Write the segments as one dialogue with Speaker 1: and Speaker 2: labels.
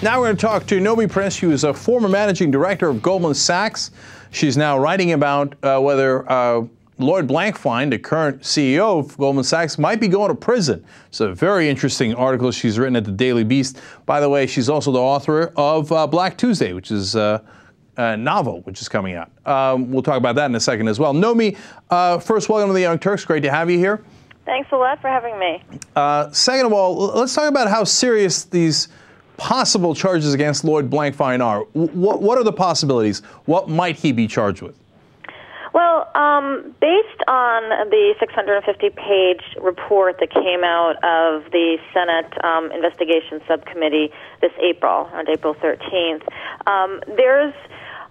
Speaker 1: Now we're going to talk to Nomi Prins. She was a former managing director of Goldman Sachs. She's now writing about whether Lloyd Blankfein, the current CEO of Goldman Sachs, might be going to prison. It's a very interesting article she's written at the Daily Beast. By the way, she's also the author of Black Tuesday, which is a novel which is coming out. We'll talk about that in a second as well. Nomi, first, welcome to the Young Turks. Great to have you here.
Speaker 2: Thanks a lot for having me.
Speaker 1: Second of all, let's talk about how serious these possible charges against Lloyd Blankfein are. What are the possibilities? What might he be charged with?
Speaker 2: Well, based on the 650-page report that came out of the Senate Investigation Subcommittee this April, on April 13th, there's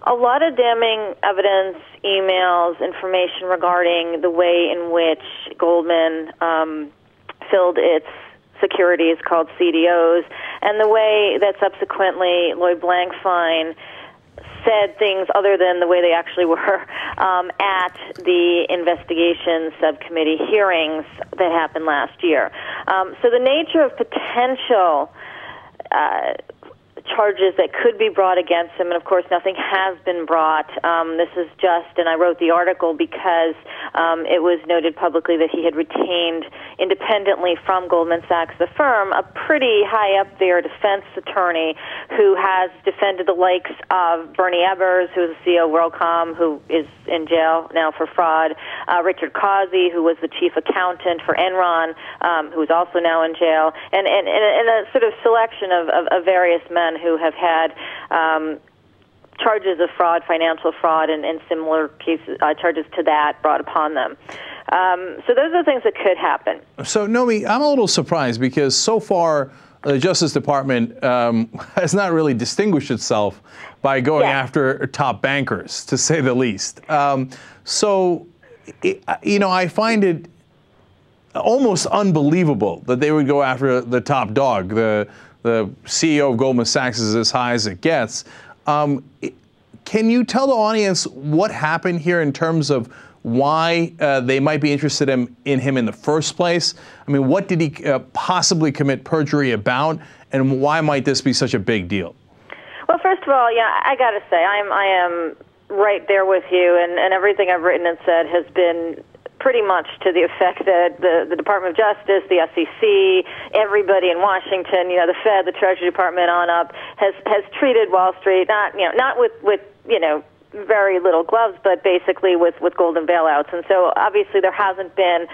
Speaker 2: a lot of damning evidence, emails, information regarding the way in which Goldman filled its securities called CDOs, and the way that subsequently Lloyd Blankfein said things other than the way they actually were at the investigation subcommittee hearings that happened last year. So the nature of potential charges that could be brought against him, and of course nothing has been brought. This is just, and I wrote the article because it was noted publicly that he had retained independently from Goldman Sachs, the firm, a pretty high up there defense attorney who has defended the likes of Bernie Ebbers, who is the CEO of WorldCom, who is in jail now for fraud, Richard Causey, who was the chief accountant for Enron, who is also now in jail, and a sort of selection of various men who have had charges of fraud, financial fraud, and similar cases, charges to that brought upon them. So those are the things that could happen. So,
Speaker 1: Nomi, I'm a little surprised because so far the Justice Department has not really distinguished itself by going after top bankers, to say the least. I find it almost unbelievable that they would go after the top dog. The CEO of Goldman Sachs is as high as it gets. Can you tell the audience what happened here in terms of why they might be interested in him in the first place? I mean, what did he possibly commit perjury about, and why might this be such a big deal?
Speaker 2: Well, first of all, I got to say, I am right there with you, and everything I've written and said has been pretty much to the effect that the Department of Justice, the SEC, everybody in Washington, the Fed, the Treasury Department on up, has treated Wall Street not with very little gloves, but basically with golden bailouts. And so obviously there hasn't been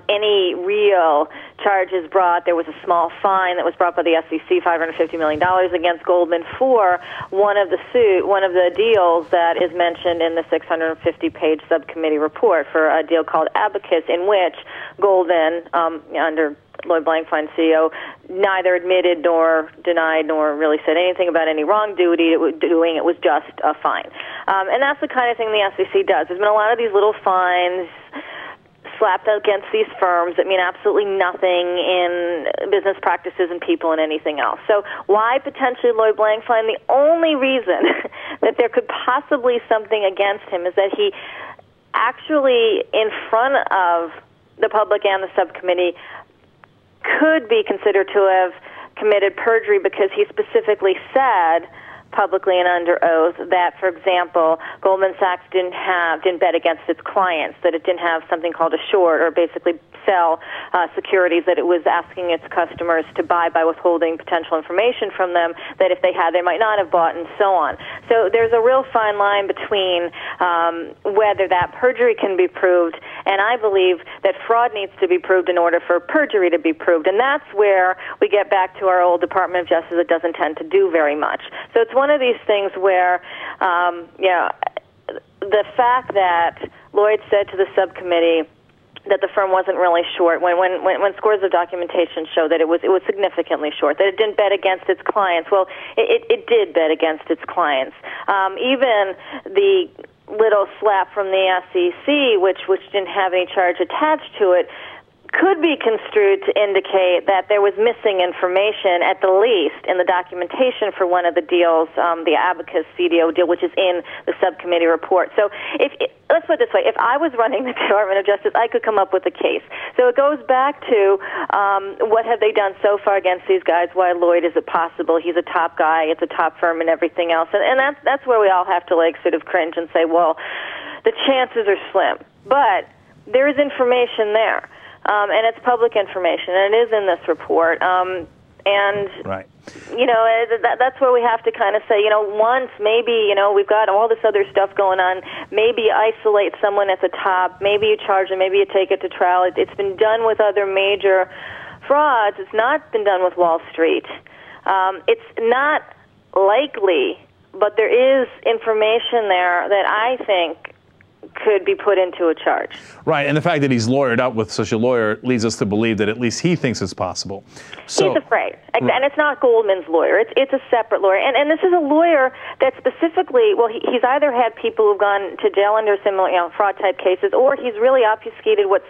Speaker 2: any real charges brought. There was a small fine that was brought by the SEC, $550 million against Goldman for one of the deals that is mentioned in the 650-page subcommittee report, for a deal called Abacus, in which Goldman, under Lloyd Blankfein, CEO, neither admitted nor denied nor really said anything about any wrongdoing. It was just a fine. And that's the kind of thing the SEC does. There's been a lot of these little fines slapped against these firms that mean absolutely nothing in business practices and people and anything else. So why potentially Lloyd Blankfein? The only reason that there could possibly something against him is that he actually, in front of the public and the subcommittee, could be considered to have committed perjury because he specifically said publicly and under oath that, for example, Goldman Sachs didn't bet against its clients, that it didn't have something called a short, or basically sell securities that it was asking its customers to buy by withholding potential information from them that if they had, they might not have bought, and so on. So there's a real fine line between whether that perjury can be proved, and I believe that fraud needs to be proved in order for perjury to be proved, and that's where we get back to our old Department of Justice that doesn't tend to do very much. So it's one of these things where, the fact that Lloyd said to the subcommittee that the firm wasn't really short, when scores of documentation show that it was significantly short, that it didn't bet against its clients. Well, it did bet against its clients. Even the little slap from the SEC, which didn't have any charge attached to it, could be construed to indicate that there was missing information, at the least, in the documentation for one of the deals, the Abacus CDO deal, which is in the subcommittee report. So let's put it this way. If I was running the Department of Justice, I could come up with a case. So it goes back to what have they done so far against these guys? Why Lloyd is it possible? He's a top guy. It's a top firm and everything else. And that's where we all have to sort of cringe and say, well, the chances are slim. But there is information there. And it's public information, and it is in this report.
Speaker 1: Right.
Speaker 2: That's where we have to kind of say, once maybe, we've got all this other stuff going on, maybe isolate someone at the top, maybe you charge them, maybe you take it to trial. It's been done with other major frauds. It's not been done with Wall Street. It's not likely, but there is information there that I think could be put into a charge.
Speaker 1: Right, and the fact that he's lawyered up with such a lawyer leads us to believe that at least he thinks it's possible. So,
Speaker 2: he's afraid. And it's not Goldman's lawyer. It's a separate lawyer. And this is a lawyer that specifically, he's either had people who've gone to jail under similar, fraud-type cases, or he's really obfuscated what's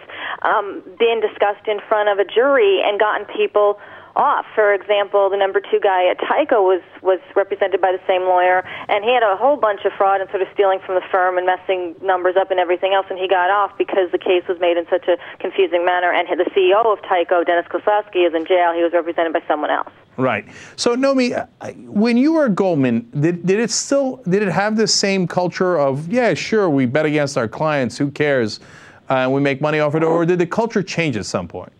Speaker 2: been discussed in front of a jury and gotten people off. For example, the number 2 guy at Tyco was represented by the same lawyer, and he had a whole bunch of fraud and sort of stealing from the firm and messing numbers up and everything else, and he got off because the case was made in such a confusing manner, and the CEO of Tyco, Dennis Kosowski, is in jail. He was represented by someone else.
Speaker 1: Right. So, Nomi, when you were at Goldman, did it have this same culture of, yeah, sure, we bet against our clients, who cares, and we make money off it, or did the culture change at some point?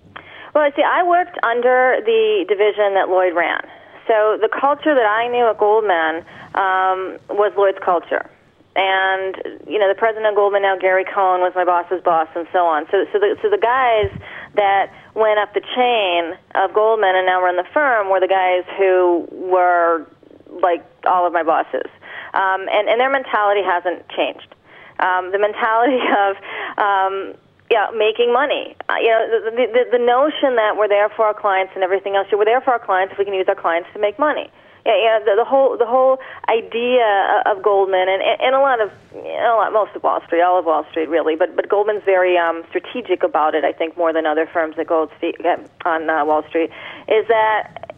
Speaker 2: Well, see, I worked under the division that Lloyd ran. So the culture that I knew at Goldman was Lloyd's culture. And, the president of Goldman now, Gary Cohn, was my boss's boss, and so on. So the guys that went up the chain of Goldman and now run the firm were the guys who were like all of my bosses. And their mentality hasn't changed. The mentality of making money. The notion that we're there for our clients and everything else. We're there for our clients if we can use our clients to make money. The whole idea of Goldman and most of Wall Street, all of Wall Street really, but Goldman's very strategic about it. I think more than other firms at on Wall Street is that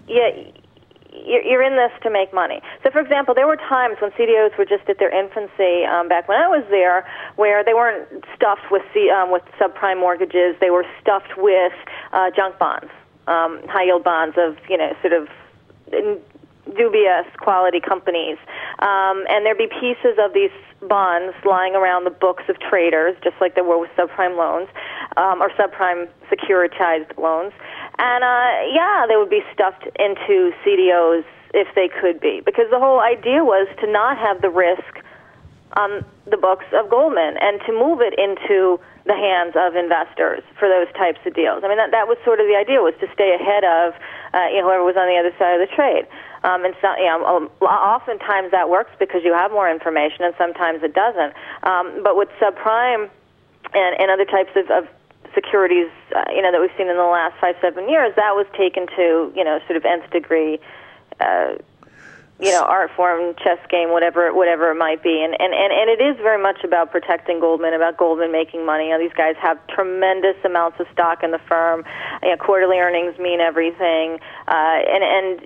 Speaker 2: you're in this to make money. So, for example, there were times when CDOs were just at their infancy back when I was there, where they weren't stuffed with subprime mortgages. They were stuffed with junk bonds, high-yield bonds of sort of dubious quality companies, and there'd be pieces of these bonds lying around the books of traders, just like there were with subprime loans or subprime securitized loans. And, they would be stuffed into CDOs if they could be, because the whole idea was to not have the risk on the books of Goldman and to move it into the hands of investors for those types of deals. I mean, that was sort of the idea, was to stay ahead of whoever was on the other side of the trade. And so, oftentimes that works because you have more information, and sometimes it doesn't. But with subprime and other types of securities, that we've seen in the last 5-7 years, that was taken to, sort of nth degree, art form, chess game, whatever it might be. And it is very much about protecting Goldman, about Goldman making money. These guys have tremendous amounts of stock in the firm. Quarterly earnings mean everything. And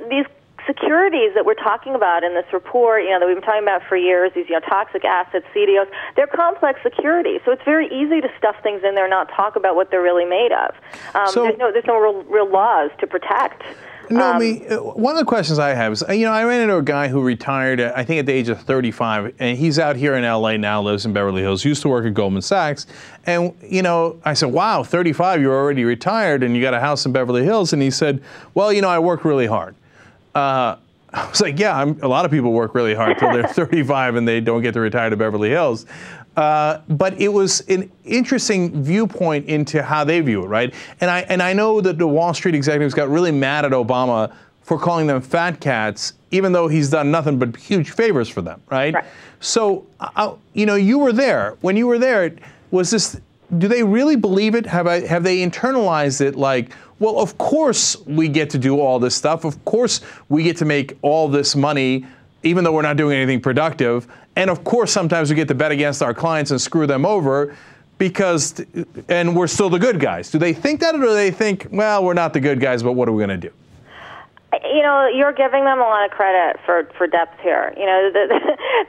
Speaker 2: these securities that we're talking about in this report, that we've been talking about for years, these toxic assets, CDOs, they're complex securities. So it's very easy to stuff things in there and not talk about what they're really made of. There's no real laws to protect.
Speaker 1: Nomi, one of the questions I have is, I ran into a guy who retired, I think at the age of 35, and he's out here in LA now, lives in Beverly Hills, used to work at Goldman Sachs. And, I said, wow, 35, you're already retired and you got a house in Beverly Hills. And he said, well, I work really hard. I was like, yeah, a lot of people work really hard till they're 35 and they don't get to retire to Beverly Hills. But it was an interesting viewpoint into how they view it, right? And I know that the Wall Street executives got really mad at Obama for calling them fat cats, even though he's done nothing but huge favors for them, right? So, you were there. When you were there, do they really believe it? Have they internalized it like, well, of course we get to do all this stuff. Of course we get to make all this money, even though we're not doing anything productive. And of course, sometimes we get to bet against our clients and screw them over. and we're still the good guys. Do they think that, or do they think, well, we're not the good guys, but what are we going to do?
Speaker 2: You know, you're giving them a lot of credit for depth here. You know,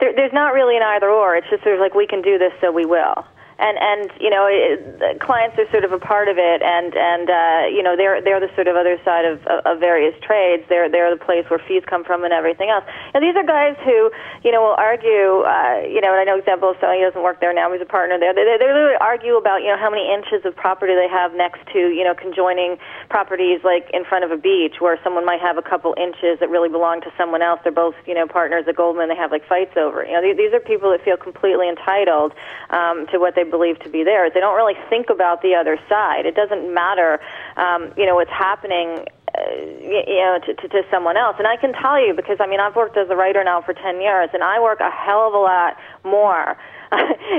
Speaker 2: there's not really an either or. It's just sort of like, we can do this, so we will. And you know, clients are sort of a part of it, and you know, they're the sort of other side of various trades. They're the place where fees come from and everything else. And these are guys who, you know, will argue. You know, and I know example of someone, he doesn't work there now. He's a partner there. They literally argue about, you know, how many inches of property they have next to, you know, conjoining properties, like in front of a beach, where someone might have a couple inches that really belong to someone else. They're both, you know, partners at Goldman. They have like fights over. You know, these are people that feel completely entitled to what they believe to be theirs. They don't really think about the other side. It doesn't matter, you know, what's happening, you know, to someone else. And I can tell you, because I mean, I've worked as a writer now for 10 years, and I work a hell of a lot more.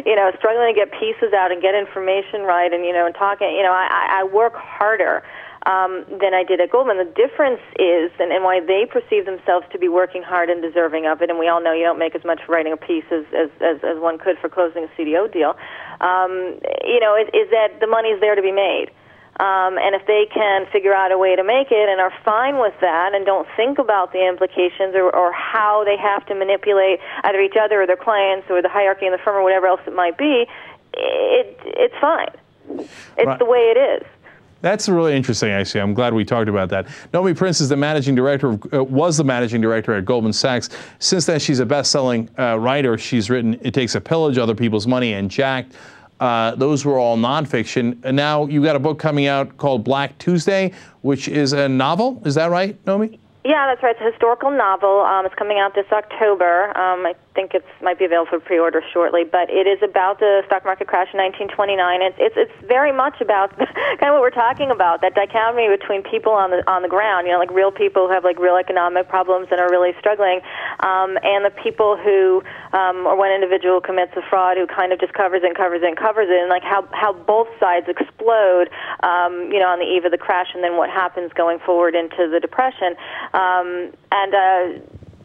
Speaker 2: You know, struggling to get pieces out and get information right, and you know, and talking. You know, I work harder than I did at Goldman. The difference is, and why they perceive themselves to be working hard and deserving of it, and we all know you don't make as much for writing a piece as one could for closing a CDO deal, you know, is that the money's there to be made. And if they can figure out a way to make it and are fine with that and don't think about the implications or how they have to manipulate either each other or their clients or the hierarchy in the firm or whatever else it might be, it's fine. It's right. The way it is.
Speaker 1: That's really interesting, actually. I'm glad we talked about that. Nomi Prins is the managing director, was the managing director at Goldman Sachs. Since then, she's a best-selling writer. She's written It Takes a Pillage, Other People's Money, and Jacked. Those were all nonfiction. And now you've got a book coming out called Black Tuesday, which is a novel. Is that right, Nomi?
Speaker 2: Yeah, that's right. It's a historical novel. It's coming out this October. I think it might be available for pre-order shortly, but it is about the stock market crash in 1929. It's very much about kind of what we're talking about, that dichotomy between people on the ground, you know, like real people who have like real economic problems and are really struggling, and the people who, or one individual commits a fraud who kind of just covers it, and like how both sides explode, you know, on the eve of the crash, and then what happens going forward into the Depression.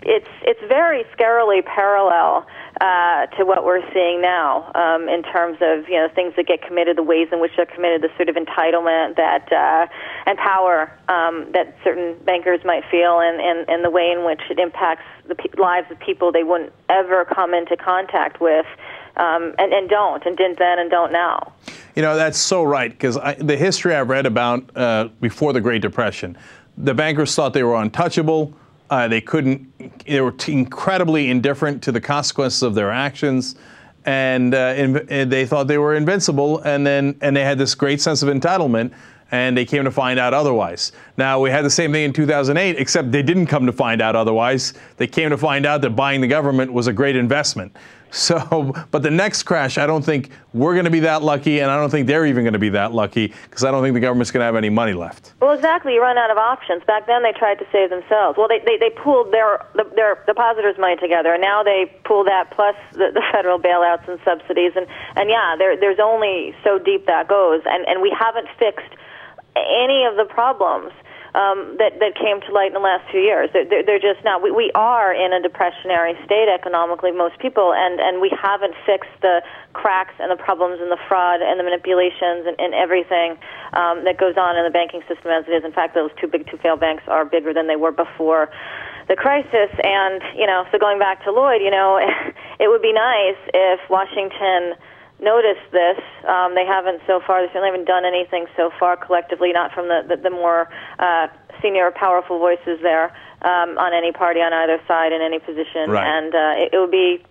Speaker 2: It's very scarily parallel to what we're seeing now in terms of, you know, things that get committed, the ways in which they're committed, the sort of entitlement that and power that certain bankers might feel, and the way in which it impacts the lives of people they wouldn't ever come into contact with, and didn't then and don't now.
Speaker 1: You know, that's so right, because the history I've read about before the Great Depression, the bankers thought they were untouchable. They were incredibly indifferent to the consequences of their actions, and they thought they were invincible. And they had this great sense of entitlement, and they came to find out otherwise. Now, we had the same thing in 2008, except they didn't come to find out otherwise. They came to find out that buying the government was a great investment. So, but the next crash, I don't think we're going to be that lucky, and I don't think they're even going to be that lucky, because I don't think the government's going to have any money left.
Speaker 2: Well, exactly. You run out of options. Back then, they tried to save themselves. Well, they pooled their depositors' money together, and now they pool that plus the federal bailouts and subsidies, and yeah, there's only so deep that goes, and we haven't fixed any of the problems that came to light in the last few years. They're just not. We are in a depressionary state economically, most people, and we haven't fixed the cracks and the problems and the fraud and the manipulations and everything that goes on in the banking system as it is. In fact, those too big to fail banks are bigger than they were before the crisis. And, you know, so going back to Lloyd, you know, it would be nice if Washington noticed this. They haven't so far. They certainly haven't done anything so far collectively, not from the more senior, powerful voices there on any party on either side in any position.
Speaker 1: Right.
Speaker 2: And it would be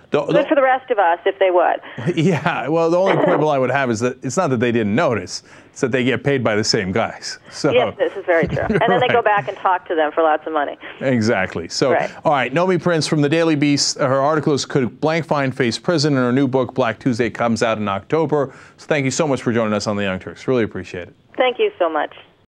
Speaker 2: good for the rest of us if they would.
Speaker 1: Yeah, well, the only quibble I would have is that it's not that they didn't notice, it's that they get paid by the same guys. So,
Speaker 2: yes, this is very true. And then they go back and talk to them for lots of money.
Speaker 1: Exactly. So, all right, Nomi Prins from the Daily Beast, her article is Could Blankfein Face Prison? And her new book, Black Tuesday, comes out in October. So thank you so much for joining us on the Young Turks. Really appreciate it.
Speaker 2: Thank you so much.